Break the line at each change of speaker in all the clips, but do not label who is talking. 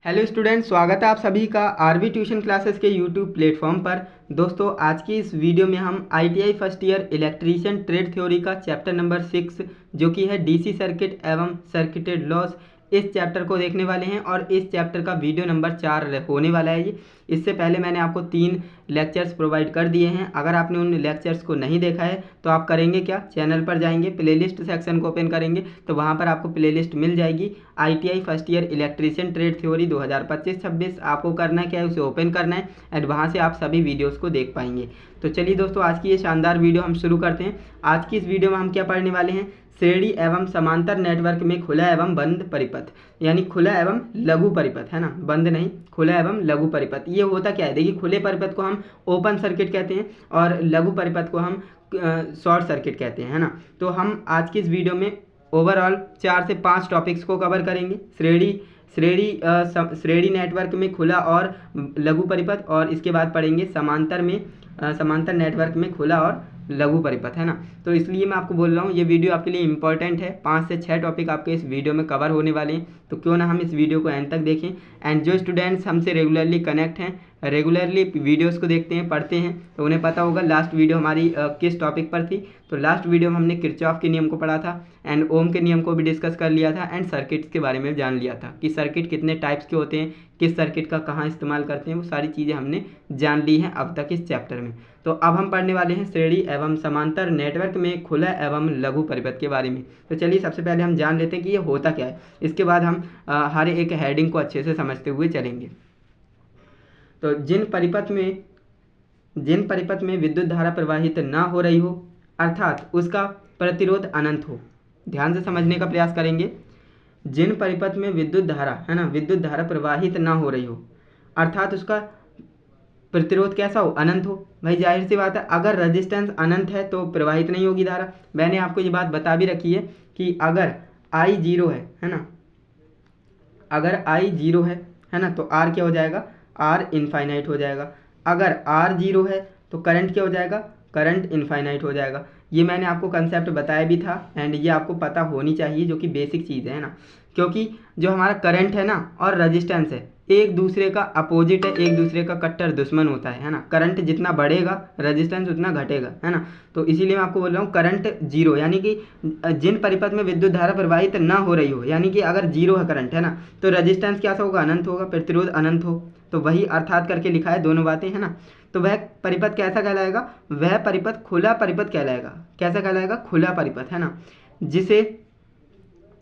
Hello student, स्वागत है आप सभी का आरवी ट्यूशन क्लासेस के यूट्यूब प्लेटफॉर्म पर। दोस्तों, आज की इस वीडियो में हम ITI first year electrician trade theory का चैप्टर नंबर 6 जो कि है डीसी सर्किट एवं सर्किटेड लॉस, इस चैप्टर को देखने वाले हैं और इस चैप्टर का वीडियो नंबर 4 होने वाला है ये। इससे पहले मैंने आपको 3 लेक्चर्स प्रोवाइड कर दिए हैं। अगर आपने उन लेक्चर्स को नहीं देखा है तो आप करेंगे क्या, चैनल पर जाएंगे, प्लेलिस्ट सेक्शन को ओपन करेंगे तो वहाँ पर आपको प्लेलिस्ट मिल जाएगी। ITI first year electrician trade theory 2025-26 आपको करना है क्या है, उसे ओपन करना है एंड वहाँ से आप सभी वीडियोज़ को देख पाएंगे। तो चलिए दोस्तों, आज की ये शानदार वीडियो हम शुरू करते हैं। आज की इस वीडियो में हम क्या पढ़ने वाले हैं, श्रेणी एवं समांतर नेटवर्क में खुला एवं बंद परिपथ, यानी खुला एवं लघु परिपथ, है ना, बंद नहीं, खुला एवं लघु परिपथ। ये होता क्या है, देखिए, खुले परिपथ को हम ओपन सर्किट कहते हैं और लघु परिपथ को हम शॉर्ट सर्किट कहते हैं, है ना। तो हम आज की इस वीडियो में ओवरऑल 4 से 5 टॉपिक्स को कवर करेंगे। श्रेणी नेटवर्क में खुला और लघु परिपथ, और इसके बाद पढ़ेंगे समांतर नेटवर्क में खुला और लघु परिपथ, है ना। तो इसलिए मैं आपको बोल रहा हूँ ये वीडियो आपके लिए इंपॉर्टेंट है। 5 से 6 टॉपिक आपके इस वीडियो में कवर होने वाले हैं, तो क्यों ना हम इस वीडियो को एंड तक देखें। एंड जो स्टूडेंट्स हमसे रेगुलरली कनेक्ट हैं, रेगुलरली वीडियोस को देखते हैं, पढ़ते हैं, तो उन्हें पता होगा लास्ट वीडियो हमारी किस टॉपिक पर थी। तो लास्ट वीडियो में हमने किरचॉफ के नियम को पढ़ा था एंड ओम के नियम को भी डिस्कस कर लिया था एंड सर्किट्स के बारे में जान लिया था कि सर्किट कितने टाइप्स के होते हैं, किस सर्किट का कहाँ इस्तेमाल करते हैं, वो सारी चीज़ें हमने जान ली हैं अब तक इस चैप्टर में। तो अब हम पढ़ने वाले हैं श्रेणी एवं समांतर नेटवर्क में खुला एवं लघु परिपथ के बारे में। तो चलिए सबसे पहले हम जान लेते हैं कि ये होता क्या है, इसके बाद हम हर एक हेडिंग को अच्छे से समझते हुए चलेंगे। तो जिन परिपथ में विद्युत धारा प्रवाहित ना हो रही हो, अर्थात उसका प्रतिरोध अनंत हो। ध्यान से समझने का प्रयास करेंगे। जिन परिपथ में विद्युत धारा, है ना, विद्युत धारा प्रवाहित ना हो रही हो, अर्थात उसका प्रतिरोध कैसा हो, अनंत हो। भाई जाहिर सी बात है, अगर रेजिस्टेंस अनंत है तो प्रवाहित नहीं होगी धारा। मैंने आपको ये बात बता भी रखी है कि अगर I 0 है ना, अगर I 0 है ना, तो R क्या हो जाएगा, R इनफाइनाइट हो जाएगा। अगर R 0 है तो करंट क्या हो जाएगा, करंट इनफाइनाइट हो जाएगा। ये मैंने आपको कंसेप्ट बताया भी था एंड ये आपको पता होनी चाहिए, जो कि बेसिक चीज़ है ना, क्योंकि जो हमारा करंट है ना और रेजिस्टेंस है एक दूसरे का अपोजिट है, एक दूसरे का कट्टर दुश्मन होता है ना। करंट जितना बढ़ेगा रेजिस्टेंस उतना घटेगा, है ना। तो इसीलिए मैं आपको बोल रहा हूँ करंट 0, यानी कि जिन परिपथ में विद्युत धारा प्रवाहित ना हो रही हो, यानी कि अगर 0 है करंट, है ना, तो रेजिस्टेंस क्या होगा, अनंत होगा, प्रतिरोध अनंत हो। तो वही अर्थात करके लिखा है, दोनों बातें, है ना। तो वह परिपथ कैसा कहलाएगा, वह परिपथ खुला परिपथ कहलाएगा। कैसा कहलाएगा, खुला परिपथ, है ना। जिसे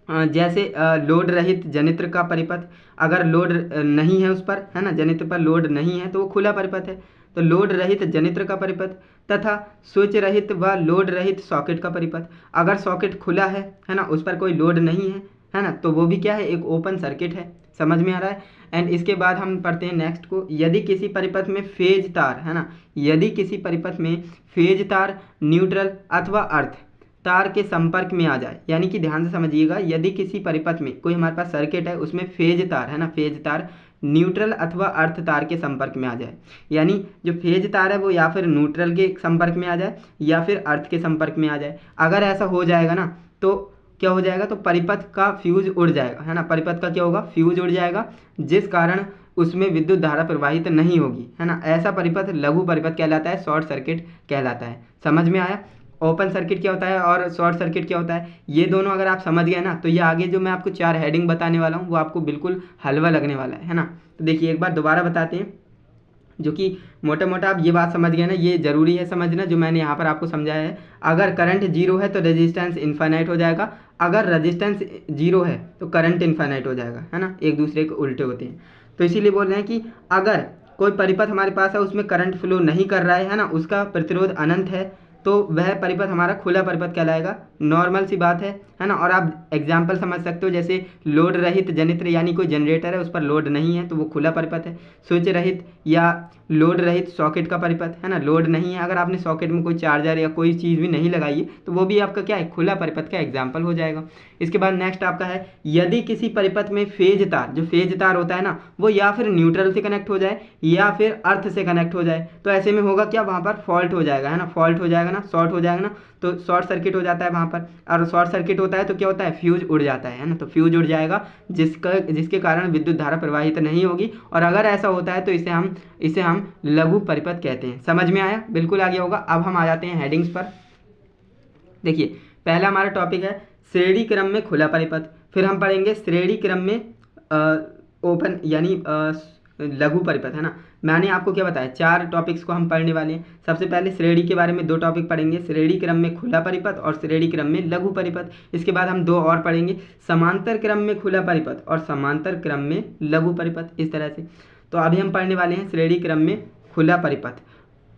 जैसे लोड रहित जनित्र का परिपथ, अगर लोड नहीं है उस पर, है ना, जनित्र पर लोड नहीं है तो वो खुला परिपथ है। तो लोड रहित जनित्र का परिपथ तथा स्विच रहित व लोड रहित सॉकेट का परिपथ। अगर सॉकेट खुला है ना, उस पर कोई लोड नहीं है ना, तो वो भी क्या है, एक ओपन सर्किट है। समझ में आ रहा है। एंड इसके बाद हम पढ़ते हैं नेक्स्ट को। यदि किसी परिपथ में फेज तार, है ना, यदि किसी परिपथ में फेज तार न्यूट्रल अथवा अर्थ तार के संपर्क में आ जाए, यानी कि ध्यान से समझिएगा, यदि किसी परिपथ में कोई हमारे पास सर्किट है, उसमें फेज तार, है ना, फेज तार न्यूट्रल अथवा अर्थ तार के संपर्क में आ जाए, यानी जो फेज तार है वो या फिर न्यूट्रल के संपर्क में आ जाए या फिर अर्थ के संपर्क में आ जाए। अगर ऐसा हो जाएगा ना तो क्या हो जाएगा, तो परिपथ का फ्यूज उड़ जाएगा, है ना, परिपथ का क्या होगा, फ्यूज उड़ जाएगा, जिस कारण उसमें विद्युत धारा प्रवाहित नहीं होगी, है ना। ऐसा परिपथ लघु परिपथ कहलाता है, शॉर्ट सर्किट कहलाता है। समझ में आया। ओपन सर्किट क्या होता है और शॉर्ट सर्किट क्या होता है, ये दोनों अगर आप समझ गए ना, तो ये आगे जो मैं आपको 4 हेडिंग बताने वाला हूँ वो आपको बिल्कुल हलवा लगने वाला है ना। तो देखिए एक बार दोबारा बताते हैं, जो कि मोटा मोटा आप ये बात समझ गए ना, ये जरूरी है समझना जो मैंने यहाँ पर आपको समझाया है। अगर करंट 0 है तो रेजिस्टेंस इनफाइनाइट हो जाएगा, अगर रेजिस्टेंस 0 है तो करंट इनफाइनाइट हो जाएगा, है ना, एक दूसरे के उल्टे होते हैं। तो इसीलिए बोल रहे हैं कि अगर कोई परिपथ हमारे पास है, उसमें करंट फ्लो नहीं कर रहा है ना, उसका प्रतिरोध अनंत है, तो वह परिपथ हमारा खुला परिपथ कहलाएगा। नॉर्मल सी बात है ना। और आप एग्जाम्पल समझ सकते हो, जैसे लोड रहित जनित्र, यानी कोई जनरेटर है उस पर लोड नहीं है तो वो खुला परिपथ है। स्विच रहित या लोड रहित सॉकेट का परिपथ, है ना, लोड नहीं है, अगर आपने सॉकेट में कोई चार्जर या कोई चीज़ भी नहीं लगाई है तो वो भी आपका क्या है, खुला परिपथ का एग्जाम्पल हो जाएगा। इसके बाद नेक्स्ट आपका है, यदि किसी परिपथ में फेज तार, जो फेज तार होता है ना, वो या फिर न्यूट्रल से कनेक्ट हो जाए या फिर अर्थ से कनेक्ट हो जाए, तो ऐसे में होगा क्या, वहाँ पर फॉल्ट हो जाएगा, है ना, फॉल्ट हो जाएगा ना, शॉर्ट हो जाएगा ना, तो शॉर्ट सर्किट हो जाता है वहाँ पर, और शॉर्ट सर्किट होता है तो क्या होता है, फ्यूज उड़ जाता है ना, तो फ्यूज उड़ जाएगा जिसके कारण विद्युत धारा प्रवाहित नहीं होगी, और अगर ऐसा होता है तो इसे हम लघु परिपथ कहते हैं। समझ में आया, बिल्कुल आ गया होगा। अब हम आ जाते हैं हेडिंग्स पर। देखिए पहला हमारा टॉपिक है श्रेणी क्रम में खुला परिपथ, फिर हम पढ़ेंगे श्रेणी क्रम में ओपन यानी लघु परिपथ, है ना। मैंने आपको क्या बताया, 4 टॉपिक्स को हम पढ़ने वाले हैं। सबसे पहले श्रेणी के बारे में 2 टॉपिक पढ़ेंगे, श्रेणी क्रम में खुला परिपथ और श्रेणी क्रम में लघु परिपथ। इसके बाद हम 2 और पढ़ेंगे, समांतर क्रम में खुला परिपथ और समांतर क्रम में लघु परिपथ, इस तरह से। तो अभी हम पढ़ने वाले हैं श्रेणी क्रम में खुला परिपथ।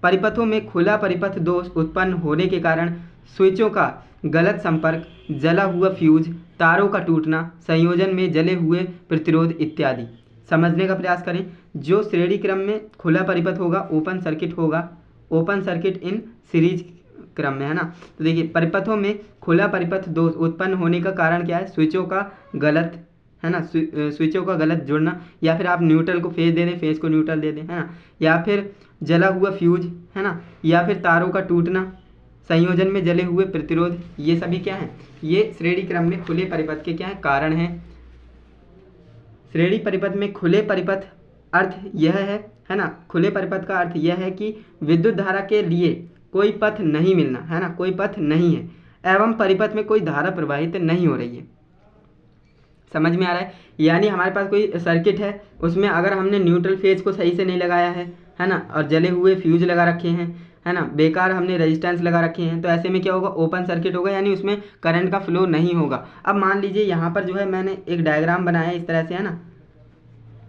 परिपथों में खुला परिपथ दोष उत्पन्न होने के कारण स्विचों का गलत संपर्क, जला हुआ फ्यूज, तारों का टूटना, संयोजन में जले हुए प्रतिरोध इत्यादि। समझने का प्रयास करें। जो श्रेणी क्रम में खुला परिपथ होगा ओपन सर्किट होगा, ओपन सर्किट इन सीरीज क्रम में, है ना। तो देखिए परिपथों में खुला परिपथ दोष उत्पन्न होने का कारण क्या है, स्विचों का गलत, है ना, स्विचों का गलत जुड़ना, या फिर आप न्यूट्रल को फेज दे दें, फेज को न्यूट्रल दे दें, है ना, या फिर जला हुआ फ्यूज, है ना, या फिर तारों का टूटना, संयोजन में जले हुए प्रतिरोध, ये सभी क्या है, ये श्रेणी क्रम में खुले परिपथ के क्या है, कारण है। श्रेणी परिपथ में खुले परिपथ अर्थ यह है ना, खुले परिपथ का अर्थ यह है कि विद्युत धारा के लिए कोई पथ नहीं मिलना, है ना, कोई पथ नहीं है एवं परिपथ में कोई धारा प्रवाहित नहीं हो रही है। समझ में आ रहा है, यानी हमारे पास कोई सर्किट है, उसमें अगर हमने न्यूट्रल फेज को सही से नहीं लगाया है ना, और जले हुए फ्यूज लगा रखे हैं, है ना, बेकार हमने रेजिस्टेंस लगा रखे हैं, तो ऐसे में क्या होगा, ओपन सर्किट होगा, यानी उसमें करंट का फ्लो नहीं होगा। अब मान लीजिए यहाँ पर जो है मैंने एक डायग्राम बनाया है इस तरह से, है ना,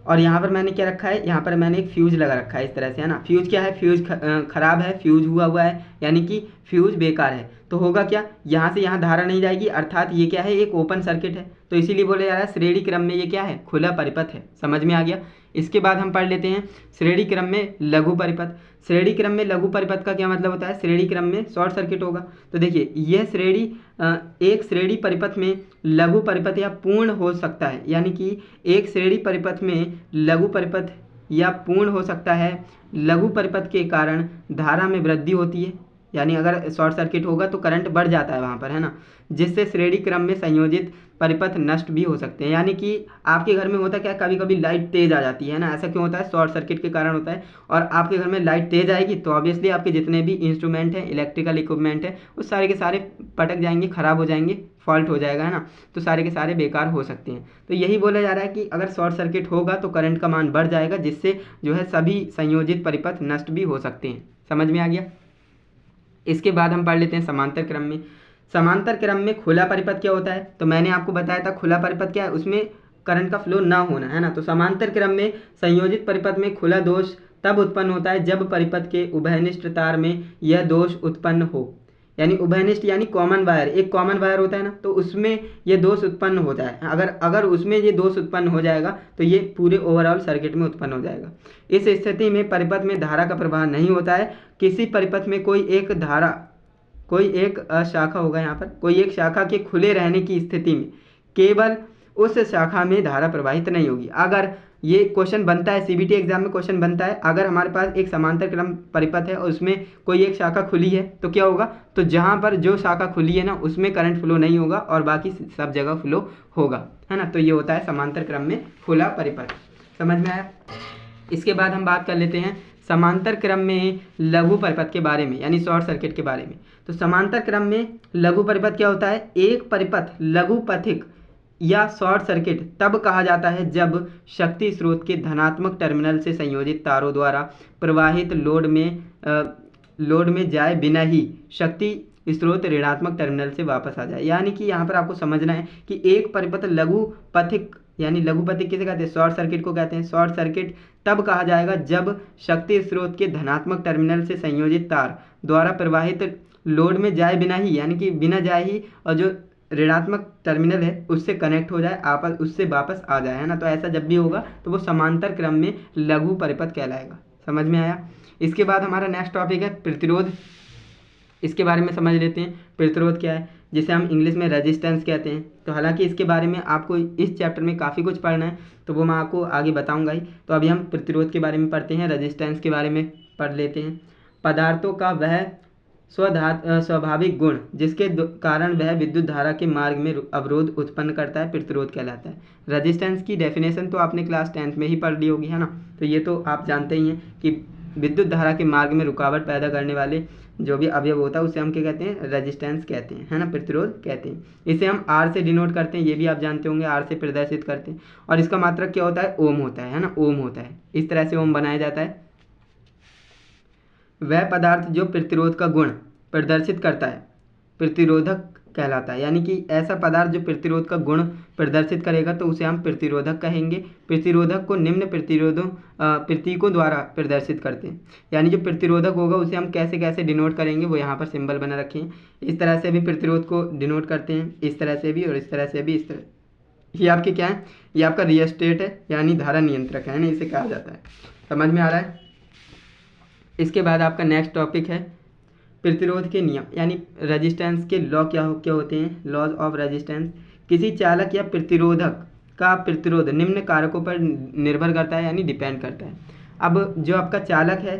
और यहाँ पर मैंने क्या रखा है, यहाँ पर मैंने एक फ्यूज लगा रखा है इस तरह से, है ना। फ्यूज क्या है, फ्यूज खराब है, फ्यूज हुआ है, यानी कि फ्यूज बेकार है, तो होगा क्या, यहाँ से यहाँ धारा नहीं जाएगी, अर्थात ये क्या है, एक ओपन सर्किट है, तो इसीलिए बोला जा रहा है श्रेणी क्रम में ये क्या है, खुला परिपथ है। समझ में आ गया। इसके बाद हम पढ़ लेते हैं श्रेणी क्रम में लघु परिपथ। श्रेणी क्रम में लघु परिपथ का क्या मतलब होता है, श्रेणी क्रम में शॉर्ट सर्किट होगा। तो देखिए यह श्रेणी एक श्रेणी परिपथ में लघु परिपथ या पूर्ण हो सकता है, यानी कि एक श्रेणी परिपथ में लघु परिपथ या पूर्ण हो सकता है। लघु परिपथ के कारण धारा में वृद्धि होती है, यानी अगर शॉर्ट सर्किट होगा तो करंट बढ़ जाता है वहाँ पर, है ना, जिससे श्रेणी क्रम में संयोजित परिपथ नष्ट भी हो सकते हैं। यानी कि आपके घर में होता क्या, कभी कभी लाइट तेज आ जाती है ना, ऐसा क्यों होता है, शॉर्ट सर्किट के कारण होता है। और आपके घर में लाइट तेज आएगी तो ऑब्वियसली आपके जितने भी इंस्ट्रूमेंट हैं, इलेक्ट्रिकल इक्विपमेंट है, वो सारे के सारे पटक जाएंगे, खराब हो जाएंगे, फॉल्ट हो जाएगा, है ना, तो सारे के सारे बेकार हो सकते हैं। तो यही बोला जा रहा है कि अगर शॉर्ट सर्किट होगा तो करंट का मान बढ़ जाएगा, जिससे जो है सभी संयोजित परिपथ नष्ट भी हो सकते हैं। समझ में आ गया। इसके बाद हम पढ़ लेते हैं समांतर क्रम में। समांतर क्रम में खुला परिपथ क्या होता है, तो मैंने आपको बताया था खुला परिपथ क्या है, उसमें करंट का फ्लो ना होना, है ना। तो समांतर क्रम में संयोजित परिपथ में खुला दोष तब उत्पन्न होता है जब परिपथ के उभयनिष्ठ तार में यह दोष उत्पन्न हो, यानी उभयनिष्ठ यानी कॉमन वायर, एक कॉमन वायर होता है ना, तो उसमें ये दोष उत्पन्न होता है। अगर उसमें ये दोष उत्पन्न हो जाएगा तो ये पूरे ओवरऑल सर्किट में उत्पन्न हो जाएगा। इस स्थिति में परिपथ में धारा का प्रवाह नहीं होता है। किसी परिपथ में कोई एक शाखा होगा, यहाँ पर कोई एक शाखा के खुले रहने की स्थिति में केवल उस शाखा में धारा प्रवाहित नहीं होगी। अगर ये क्वेश्चन बनता है, सीबीटी एग्जाम में क्वेश्चन बनता है, अगर हमारे पास एक समांतर क्रम परिपथ है और उसमें कोई एक शाखा खुली है तो क्या होगा, तो जहाँ पर जो शाखा खुली है ना उसमें करंट फ्लो नहीं होगा और बाकी सब जगह फ्लो होगा, है ना। तो ये होता है समांतर क्रम में खुला परिपथ। समझ में आया। इसके बाद हम बात कर लेते हैं समांतर क्रम में लघु परिपथ के बारे में, यानी शॉर्ट सर्किट के बारे में। तो समांतर क्रम में लघु परिपथ क्या होता है, एक परिपथ लघु पथिक या शॉर्ट सर्किट तब कहा जाता है जब शक्ति स्रोत के धनात्मक टर्मिनल से संयोजित तारों द्वारा प्रवाहित लोड में जाए बिना ही शक्ति स्रोत ऋणात्मक टर्मिनल से वापस आ जाए। यानी कि यहाँ पर आपको समझना है कि एक परिपथ लघु पथिक, यानी लघु पथिक किसे कहते हैं, शॉर्ट सर्किट को कहते हैं। शॉर्ट सर्किट तब कहा जाएगा जब शक्ति स्रोत के धनात्मक टर्मिनल से संयोजित तार द्वारा प्रवाहित लोड में जाए बिना ही, यानी कि बिना जाए ही, और जो ऋणात्मक टर्मिनल है उससे कनेक्ट हो जाए, आपस उससे वापस आ जाए, है ना। तो ऐसा जब भी होगा तो वो समांतर क्रम में लघु परिपथ कहलाएगा। समझ में आया। इसके बाद हमारा नेक्स्ट टॉपिक है प्रतिरोध। इसके बारे में समझ लेते हैं प्रतिरोध क्या है, जिसे हम इंग्लिश में रेजिस्टेंस कहते हैं। तो हालांकि इसके बारे में आपको इस चैप्टर में काफ़ी कुछ पढ़ना है, तो वो मैं आपको आगे बताऊंगा ही। तो अभी हम प्रतिरोध के बारे में पढ़ते हैं, रेजिस्टेंस के बारे में पढ़ लेते हैं। पदार्थों का वह स्वाभाविक गुण जिसके कारण वह विद्युत धारा के मार्ग में अवरोध उत्पन्न करता है प्रतिरोध कहलाता है। रेजिस्टेंस की डेफिनेशन तो आपने क्लास 10th में ही पढ़ ली होगी, है ना। तो ये तो आप जानते ही हैं कि विद्युत धारा के मार्ग में रुकावट पैदा करने वाले जो भी अवयव होता है उसे हम क्या कहते हैं, रेजिस्टेंस कहते हैं, है ना, प्रतिरोध कहते हैं। इसे हम आर से डिनोट करते हैं, ये भी आप जानते होंगे, आर से प्रदर्शित करते हैं। और इसका मात्रक क्या होता है, ओम होता है ना, ओम होता है। इस तरह से ओम बनाया जाता है। वह पदार्थ जो प्रतिरोध का गुण प्रदर्शित करता है प्रतिरोधक कहलाता है। यानी कि ऐसा पदार्थ जो प्रतिरोध का गुण प्रदर्शित करेगा तो उसे हम प्रतिरोधक कहेंगे। प्रतिरोधक को निम्न प्रतीकों द्वारा प्रदर्शित करते हैं। यानी जो प्रतिरोधक होगा उसे हम कैसे कैसे डिनोट करेंगे, वो यहाँ पर सिंबल बना रखे हैं। इस तरह से भी प्रतिरोध को डिनोट करते हैं, इस तरह से भी और इस तरह से भी। इस तरह ये आपके क्या है, ये आपका रियोस्टेट है, यानी धारा नियंत्रक है ना, इसे कहा जाता है। समझ में आ रहा है। इसके बाद आपका नेक्स्ट टॉपिक है प्रतिरोध के नियम, यानी रेजिस्टेंस के लॉ क्या होते हैं, लॉज ऑफ रेजिस्टेंस। किसी चालक या प्रतिरोधक का प्रतिरोध निम्न कारकों पर निर्भर करता है, यानी डिपेंड करता है। अब जो आपका चालक है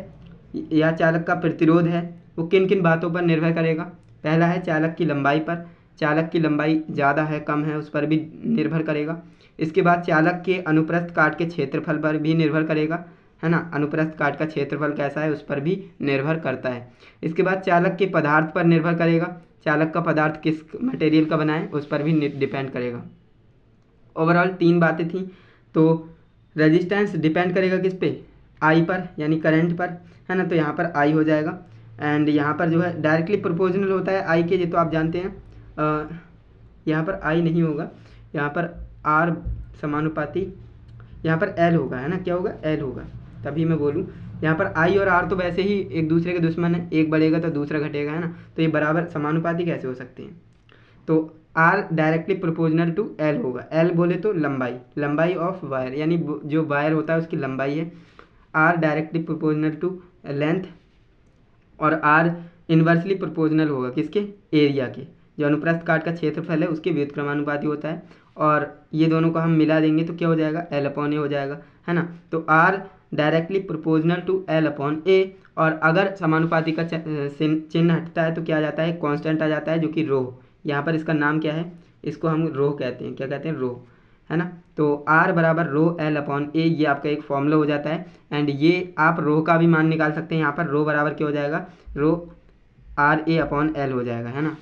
या चालक का प्रतिरोध है वो किन किन बातों पर निर्भर करेगा। पहला है चालक की लंबाई पर, चालक की लंबाई ज़्यादा है कम है उस पर भी निर्भर करेगा। इसके बाद चालक के अनुप्रस्थ काट के क्षेत्रफल पर भी निर्भर करेगा, है ना, अनुप्रस्थ काट का क्षेत्रफल कैसा है उस पर भी निर्भर करता है। इसके बाद चालक के पदार्थ पर निर्भर करेगा, चालक का पदार्थ किस मटेरियल का बना है उस पर भी डिपेंड करेगा। ओवरऑल 3 बातें थी। तो रेजिस्टेंस डिपेंड करेगा किस पे, आई पर, यानी करंट पर, है ना। तो यहाँ पर आई हो जाएगा। एंड यहाँ पर जो है डायरेक्टली प्रोपोर्शनल होता है आई के, ये तो आप जानते हैं। यहाँ पर आई नहीं होगा, यहाँ पर आर समानुपाती, यहाँ पर एल होगा, है ना, क्या होगा, एल होगा, तभी मैं बोलूँ। यहाँ पर आई और आर तो वैसे ही एक दूसरे के दुश्मन है, एक बढ़ेगा तो दूसरा घटेगा, है ना। तो ये बराबर समानुपाती कैसे हो सकते हैं। तो R directly proportional to L होगा। एल बोले तो लंबाई ऑफ वायर, यानी जो वायर होता है उसकी लंबाई है। R directly proportional to length, और आर इन्वर्सली प्रोपोर्शनल होगा किसके, एरिया के। जो अनुप्रस्थ काट का क्षेत्रफल है उसके व्युत्क्रमानुपाती होता है। और ये दोनों को हम मिला देंगे तो क्या हो जाएगा, एल अपॉन ए हो जाएगा, है ना। तो R directly proportional to L upon A, और अगर समानुपाती का चिन्ह हटता है तो क्या आ जाता है, कांस्टेंट आ जाता है, जो कि रो। यहाँ पर इसका नाम क्या है, इसको हम रो कहते हैं, क्या कहते हैं, रो, है ना। तो आर बराबर रो एल अपॉन ए, ये आपका एक फॉर्मूला हो जाता है। एंड ये आप रो का भी मान निकाल सकते हैं। यहाँ पर रो बराबर क्या हो जाएगा, रो आर ए अपॉन एल हो जाएगा, है ना।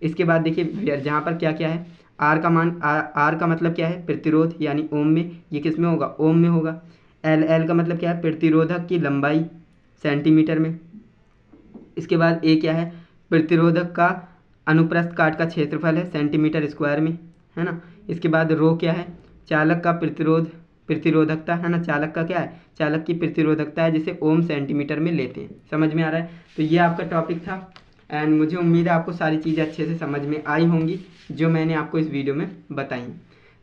इसके बाद देखिए जहाँ पर क्या क्या है, आर का मान, आर का मतलब क्या है, प्रतिरोध, यानी ओम में, ये किस में होगा, ओम में होगा। एल का मतलब क्या है, प्रतिरोधक की लंबाई सेंटीमीटर में। इसके बाद ए क्या है, प्रतिरोधक का अनुप्रस्थ काट का क्षेत्रफल है सेंटीमीटर स्क्वायर में, है ना। इसके बाद रो क्या है, चालक का प्रतिरोधकता, है ना। चालक का क्या है, चालक की प्रतिरोधकता है जिसे ओम सेंटीमीटर में लेते हैं। समझ में आ रहा है। तो ये आपका टॉपिक था। एंड मुझे उम्मीद है आपको सारी चीज़ें अच्छे से समझ में आई होंगी जो मैंने आपको इस वीडियो में बताई।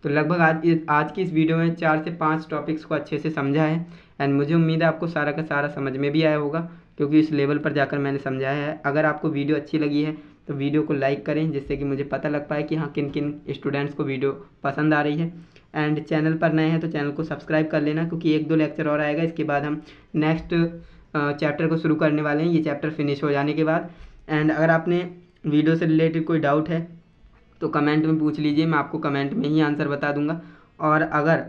तो लगभग आज की इस वीडियो में 4 से 5 टॉपिक्स को अच्छे से समझा है। एंड मुझे उम्मीद है आपको सारा का सारा समझ में भी आया होगा, क्योंकि इस लेवल पर जाकर मैंने समझाया है। अगर आपको वीडियो अच्छी लगी है तो वीडियो को लाइक करें, जिससे कि मुझे पता लग पाए कि हाँ किन किन स्टूडेंट्स को वीडियो पसंद आ रही है। एंड चैनल पर नए हैं तो चैनल को सब्सक्राइब कर लेना, क्योंकि 1-2 लेक्चर और आएगा। इसके बाद हम नेक्स्ट चैप्टर को शुरू करने वाले हैं, ये चैप्टर फिनिश हो जाने के बाद। एंड अगर आपने वीडियो से रिलेटेड कोई डाउट है तो कमेंट में पूछ लीजिए, मैं आपको कमेंट में ही आंसर बता दूंगा। और अगर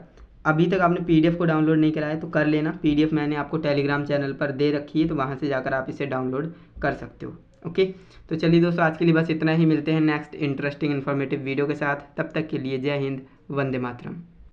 अभी तक आपने पीडीएफ को डाउनलोड नहीं करा है तो कर लेना। पीडीएफ मैंने आपको टेलीग्राम चैनल पर दे रखी है, तो वहाँ से जाकर आप इसे डाउनलोड कर सकते हो। ओके, तो चलिए दोस्तों, आज के लिए बस इतना ही। मिलते हैं नेक्स्ट इंटरेस्टिंग इन्फॉर्मेटिव वीडियो के साथ। तब तक के लिए जय हिंद, वंदे मातरम।